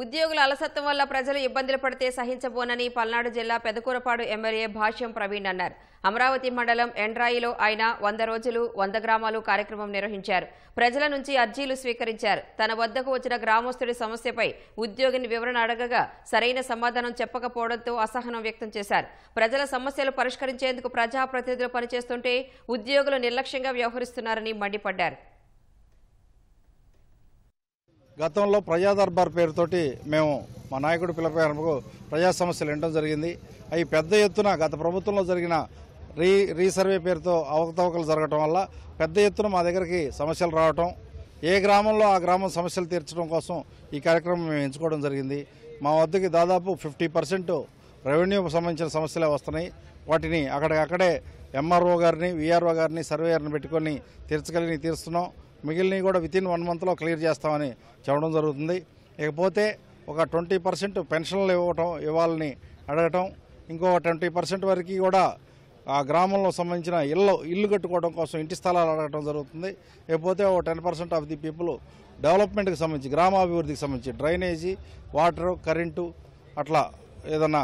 ఉద్యోగుల అలసత్వం వల్ల ప్రజలు ఇబ్బందులు పడితే సహించబోనని పల్నాడు జిల్లా పెదకూరపాడు ఎమ్మెల్యే భాష్యం ప్రవీణ్ అన్నారు. అమరావతి మండలం ఎండ్రాయిలో ఆయన 100 రోజులు 100 గ్రామాలు కార్యక్రమం నిర్వహించారు. ప్రజల నుంచి అర్జీలు స్వీకరించారు. తన వద్దకు వచ్చిన గ్రామస్తుడి సమస్యపై ఉద్యోగిని వివరణ అడగగా సరైన సమాధానం చెప్పకపోవడంతో అసహనం వ్యక్తం చేశారు. ప్రజల సమస్యలు పరిష్కరించేందుకు ప్రజాప్రతినిధులు పనిచేస్తుంటే ఉద్యోగులు నిర్లక్ష్యంగా వ్యవహరిస్తున్నారని మండిపడ్డారు. గతంలో ప్రజా దర్బార్ పేరుతోటి మేము మా నాయకుడి పిలుపు ప్రజా సమస్యలు వినడం జరిగింది. అవి పెద్ద ఎత్తున గత ప్రభుత్వంలో జరిగిన రీసర్వే పేరుతో అవకతవకలు జరగటం వల్ల పెద్ద ఎత్తున మా దగ్గరికి సమస్యలు రావటం, ఏ గ్రామంలో ఆ గ్రామం సమస్యలు తీర్చడం కోసం ఈ కార్యక్రమం మేము ఎంచుకోవడం జరిగింది. మా వద్దకి దాదాపు 50% రెవెన్యూకు సంబంధించిన సమస్యలే వస్తున్నాయి. వాటిని అక్కడే ఎంఆర్ఓ గారిని, విఆర్ఓ గారిని, సర్వేయర్ని పెట్టుకొని తీర్చుతున్నాం. మిగిలినవి కూడా వితిన్ 1 మంత్లో క్లియర్ చేస్తామని చెప్పడం జరుగుతుంది. ఇకపోతే ఒక 20% పెన్షన్లు ఇవ్వాలని అడగటం, ఇంకో 20% వరకు కూడా ఆ గ్రామంలో సంబంధించిన ఇల్లు కట్టుకోవడం కోసం ఇంటి స్థలాలు అడగటం జరుగుతుంది. ఇకపోతే ఒక 10% ఆఫ్ ది పీపుల్ డెవలప్మెంట్కి సంబంధించి, గ్రామాభివృద్ధికి సంబంధించి డ్రైనేజీ, వాటరు, కరెంటు అట్లా ఏదన్నా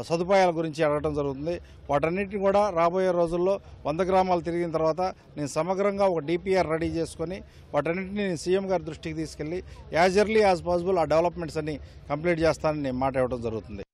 సదుపాయాల గురించి అడగడం జరుగుతుంది. వాటన్నిటిని కూడా రాబోయే రోజుల్లో 100 గ్రామాలు తిరిగిన తర్వాత నేను సమగ్రంగా ఒక డిపిఆర్ రెడీ చేసుకొని వాటన్నిటిని నేను సీఎం గారి దృష్టికి తీసుకెళ్లి యాజ్ ఎర్లీ యాజ్ పాసిబుల్ ఆ డెవలప్మెంట్స్ అన్ని కంప్లీట్ చేస్తానని నేను మాట ఇవ్వడం జరుగుతుంది.